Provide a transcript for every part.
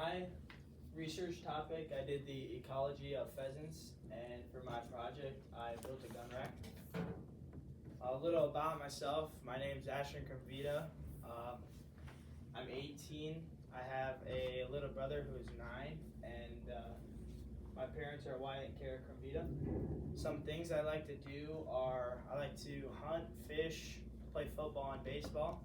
my research topic, I did the ecology of pheasants, and for my project, I built a gun rack. A little about myself. My name's Ashton. I'm 18. I have a little brother who is 9, and my parents are Wyatt and Kara Crumvita. Some things I like to do are I like to hunt, fish, play football and baseball.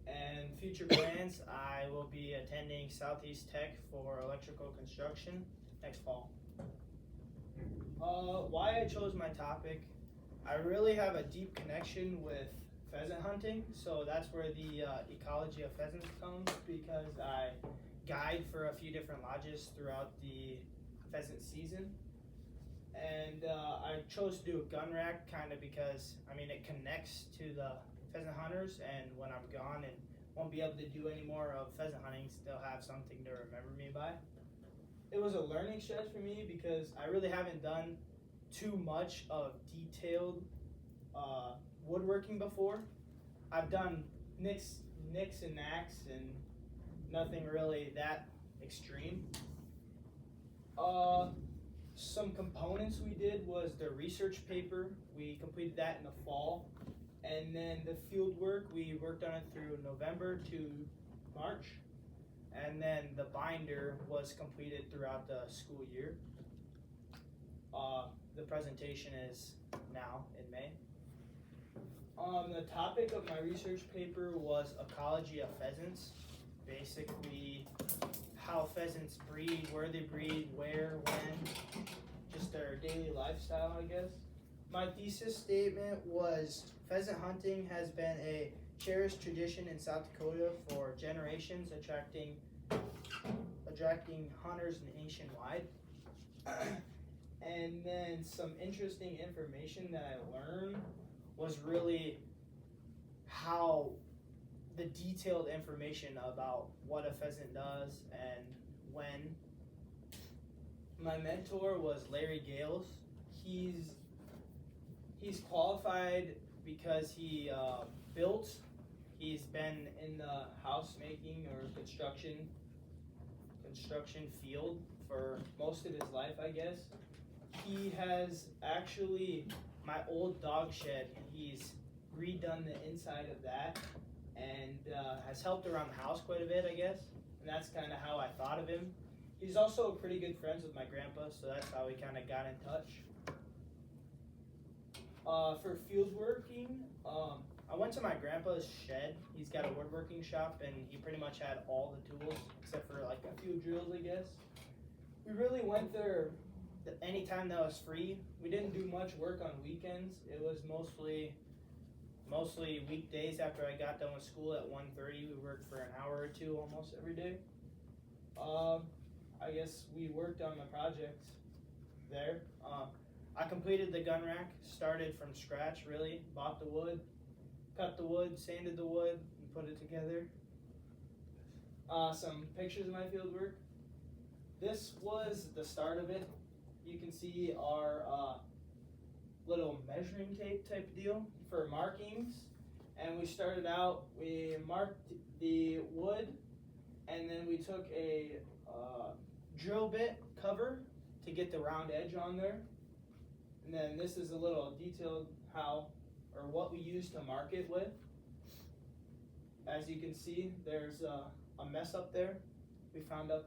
And future plans, I will be attending Southeast Tech for electrical construction next fall. Why I chose my topic, I really have a deep connection with pheasant hunting, so that's where the ecology of pheasants comes, because I guide for a few different lodges throughout the pheasant season. And I chose to do a gun rack kind of because, it connects to the pheasant hunters, and when I'm gone and won't be able to do any more of pheasant hunting, they'll have something to remember me by. It was a learning stretch for me because I really haven't done too much of detailed woodworking before. I've done nicks and knacks and nothing really that extreme. Some components we did was the research paper. We completed that in the fall. And then the field work, we worked on it through November to March. And then the binder was completed throughout the school year. The presentation is now in May. The topic of my research paper was ecology of pheasants. Basically, how pheasants breed, where they breed, where, when, just their daily lifestyle, I guess. My thesis statement was pheasant hunting has been a cherished tradition in South Dakota for generations, attracting hunters nationwide. And then some interesting information that I learned was really how the detailed information about what a pheasant does and when. My mentor was Larry Gales. He's qualified because he built. He's been in the house making or construction field for most of his life, I guess. He has actually, my old dog shed, he's redone the inside of that and has helped around the house quite a bit, I guess. And that's kind of how I thought of him. He's also pretty good friends with my grandpa, so that's how we kind of got in touch. For field working, I went to my grandpa's shed. He's got a woodworking shop, and he pretty much had all the tools except for like a few drills, I guess. We really went there anytime that was free. We didn't do much work on weekends. It was mostly weekdays after I got done with school at 1:30. We worked for an hour or two almost every day. I guess we worked on the project there. I completed the gun rack, started from scratch really, bought the wood, cut the wood, sanded the wood, and put it together. Some pictures of my field work. This was the start of it. You can see our little measuring tape type deal for markings. And we started out, we marked the wood, and then we took a drill bit cover to get the round edge on there. And then this is a little detailed what we use to mark it with. As you can see, there's a mess up there. We found out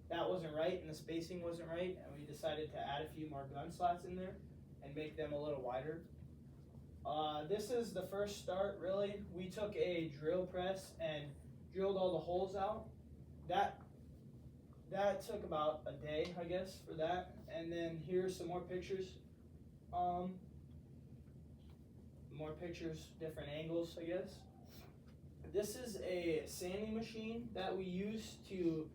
that wasn't right and the spacing wasn't right, and we decided to add a few more gun slots in there and make them a little wider. This is the first start, really. We took a drill press and drilled all the holes out. That took about a day, I guess, for that. And then here's some more pictures. More pictures, different angles, I guess. This is a sanding machine that we use to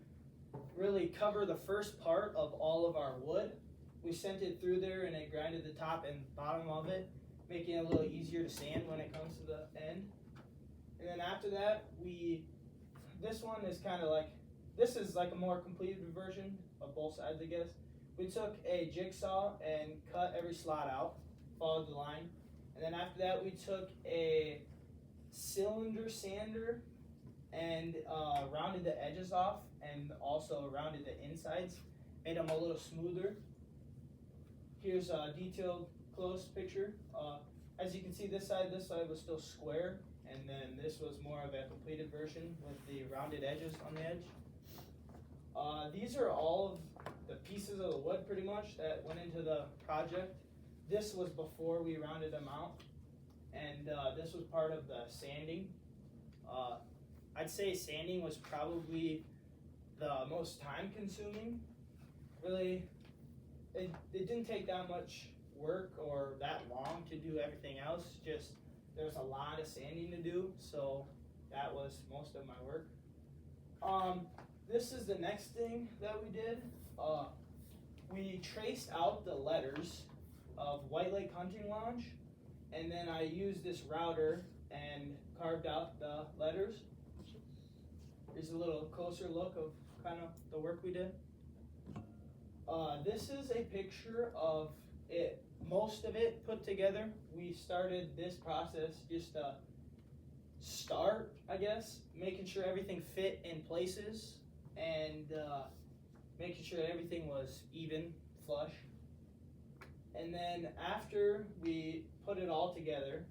really cover the first part of all of our wood. We sent it through there and it grinded the top and bottom of it, making it a little easier to sand when it comes to the end. And then after that, this one is kind of like, this is like a more completed version of both sides, I guess. We took a jigsaw and cut every slot out, followed the line. And then after that, we took a cylinder sander and rounded the edges off, and also rounded the insides, made them a little smoother. Here's a detailed close picture. As you can see, this side was still square, and then this was more of a completed version with the rounded edges on the edge. These are all of the pieces of the wood pretty much that went into the project. This was before we rounded them out, and this was part of the sanding. I'd say sanding was probably the most time consuming. Really, it didn't take that much work or that long to do everything else, just there's a lot of sanding to do, so that was most of my work. This is the next thing that we did. We traced out the letters of White Lake Hunting Lodge, and then I used this router and carved out the letters. Here's a little closer look of kind of the work we did. This is a picture of it, most of it put together. We started this process just to start, I guess, making sure everything fit in places and making sure everything was even, flush. And then after we put it all together,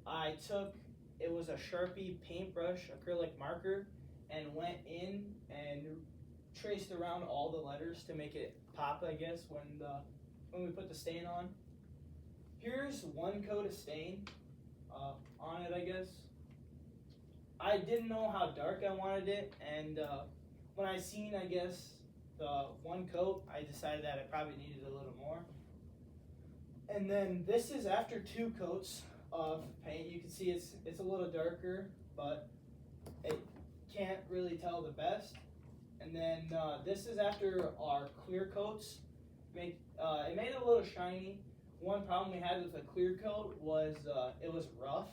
I took, it was a Sharpie paintbrush acrylic marker, and went in and traced around all the letters to make it pop, I guess, when we put the stain on. Here's one coat of stain on it, I guess. I didn't know how dark I wanted it, and when I seen, I guess, the one coat, I decided that I probably needed a little more. And then this is after 2 coats of paint. You can see it's a little darker, but it can't really tell the best. And then this is after our clear coats. It made it a little shiny. One problem we had with the clear coat was it was rough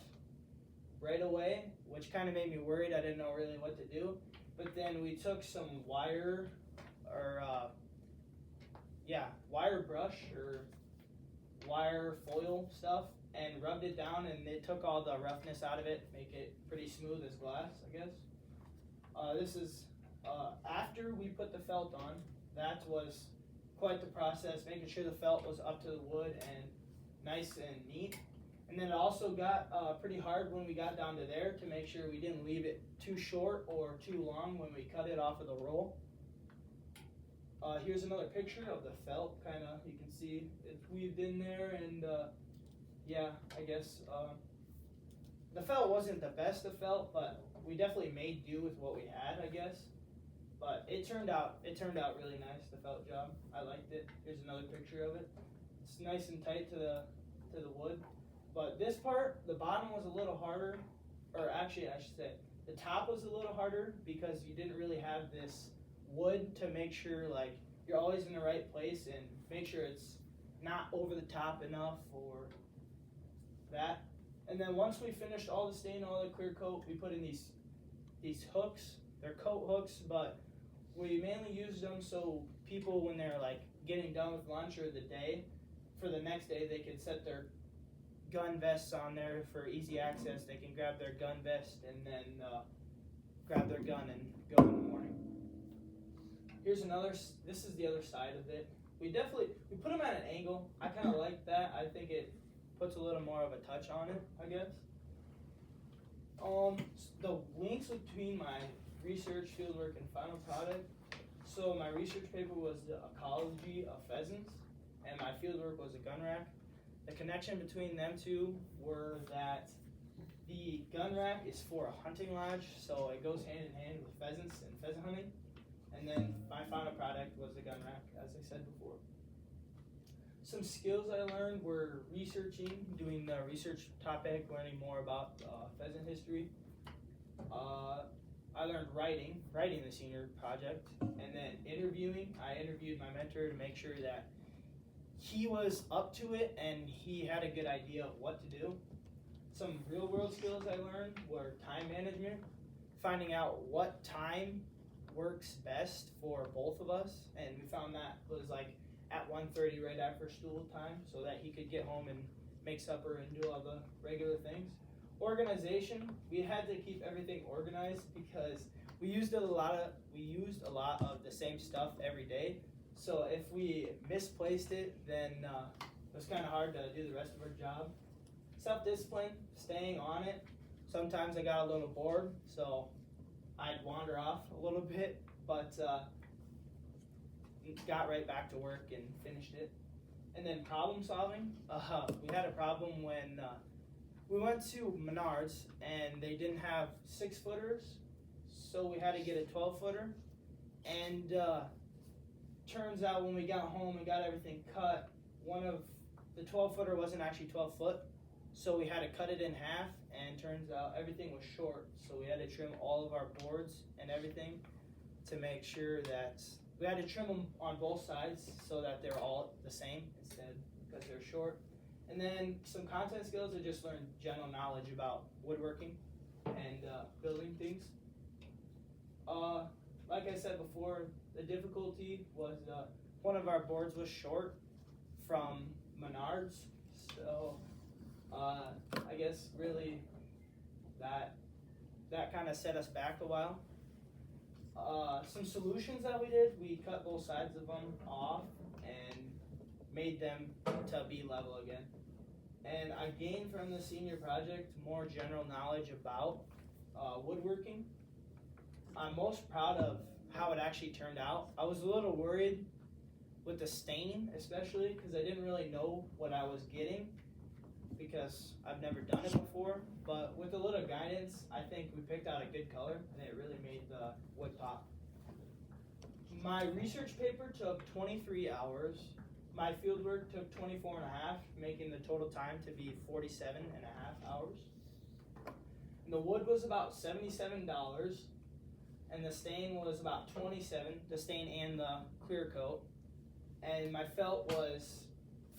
right away, which kind of made me worried. I didn't know really what to do. But then we took some wire brush or wire foil stuff and rubbed it down, and it took all the roughness out of it, make it pretty smooth as glass, I guess. This is after we put the felt on. That was quite the process, making sure the felt was up to the wood and nice and neat. And then it also got pretty hard when we got down to there to make sure we didn't leave it too short or too long when we cut it off of the roll. Here's another picture of the felt, kind of, you can see it's weaved in there, and yeah, I guess the felt wasn't the best of felt, but we definitely made do with what we had, I guess. But it turned out really nice, the felt job. I liked it. Here's another picture of it. It's nice and tight to the wood. But this part, the bottom was a little harder, or actually I should say, the top was a little harder because you didn't really have this wood to make sure like you're always in the right place and make sure it's not over the top enough or that. And then once we finished all the stain, all the clear coat, we put in these hooks. They're coat hooks, but we mainly use them so people, when they're like getting done with lunch or the day, for the next day they can set their gun vests on there for easy access. They can grab their gun vest and then grab their gun and go in the morning. Here's another, this is the other side of it. We put them at an angle. I kind of like that. I think it puts a little more of a touch on it, I guess. The links between my research, fieldwork, and final product. So my research paper was the ecology of pheasants, and my fieldwork was a gun rack. The connection between them two were that the gun rack is for a hunting lodge, so it goes hand in hand with pheasants and pheasant hunting. And then my final product was the gun rack, as I said before. Some skills I learned were researching, doing the research topic, learning more about pheasant history. I learned writing the senior project, and then interviewing. I interviewed my mentor to make sure that he was up to it and he had a good idea of what to do. Some real world skills I learned were time management, finding out what time works best for both of us, and we found that was like at 1:30 right after school time, so that he could get home and make supper and do all the regular things. Organization, we had to keep everything organized because we used a lot of the same stuff every day. So if we misplaced it, then it was kind of hard to do the rest of our job. Self-discipline, staying on it. Sometimes I got a little bored, so I'd wander off a little bit, but got right back to work and finished it. And then problem solving. We had a problem when we went to Menards and they didn't have 6-footers, so we had to get a 12-footer. And turns out when we got home and got everything cut, one of the 12-footer wasn't actually 12 foot, so we had to cut it in half. And turns out everything was short, so we had to trim all of our boards and everything to make sure that we had to trim them on both sides so that they're all the same instead because they're short. And then some content skills to just learn general knowledge about woodworking and building things. Like I said before, the difficulty was one of our boards was short from Menards, so I guess really that kind of set us back a while. Some solutions that we did, we cut both sides of them off and made them to be level again. And I gained from the senior project more general knowledge about woodworking. I'm most proud of how it actually turned out. I was a little worried with the stain, especially because I didn't really know what I was getting because I've never done it before. But with a little guidance, I think we picked out a good color and it really made the wood pop. My research paper took 23 hours. My field work took 24 and a half, making the total time to be 47 and a half hours. And the wood was about $77, and the stain was about 27, the stain and the clear coat. And my felt was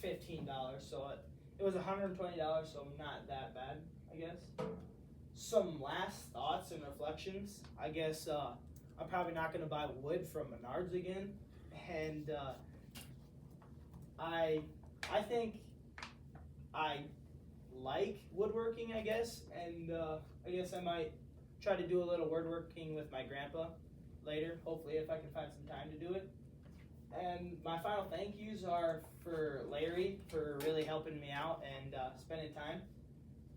$15, so it was $120, so not that bad, I guess. Some last thoughts and reflections. I guess I'm probably not going to buy wood from Menards again, and I think I like woodworking, I guess, and I guess I might try to do a little woodworking with my grandpa later, hopefully if I can find some time to do it. And my final thank yous are for Larry for really helping me out and spending time,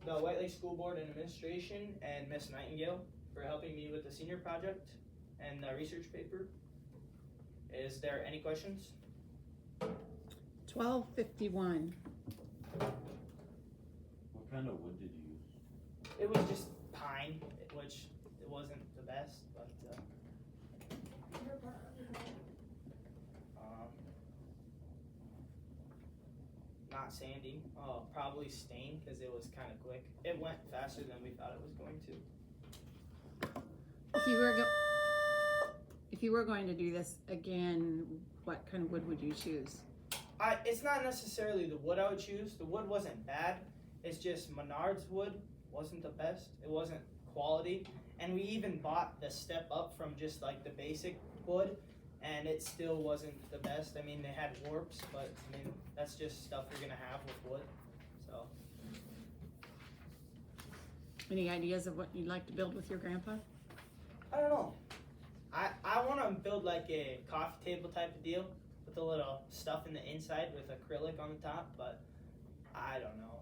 the White Lake School Board and Administration, and Miss Nightingale for helping me with the senior project and the research paper. Is there any questions? 1251. What kind of wood did you use? It was just pine, which it wasn't the best, but not sandy. Probably stain because it was kind of quick. It went faster than we thought it was going to. If you were going to do this again, what kind of wood would you choose? It's not necessarily the wood I would choose. The wood wasn't bad. It's just Menards wood wasn't the best. It wasn't quality. And we even bought the step up from just like the basic wood, and it still wasn't the best. I mean, they had warps, but I mean, that's just stuff you're gonna have with wood. So. Any ideas of what you'd like to build with your grandpa? I don't know. I want to build like a coffee table type of deal with a little stuff in the inside with acrylic on the top, but I don't know.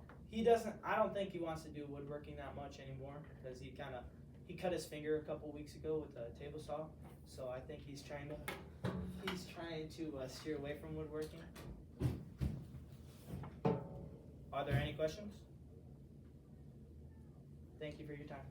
I don't think he wants to do woodworking that much anymore because he cut his finger a couple weeks ago with a table saw. So I think he's trying to steer away from woodworking. Are there any questions? Thank you for your time.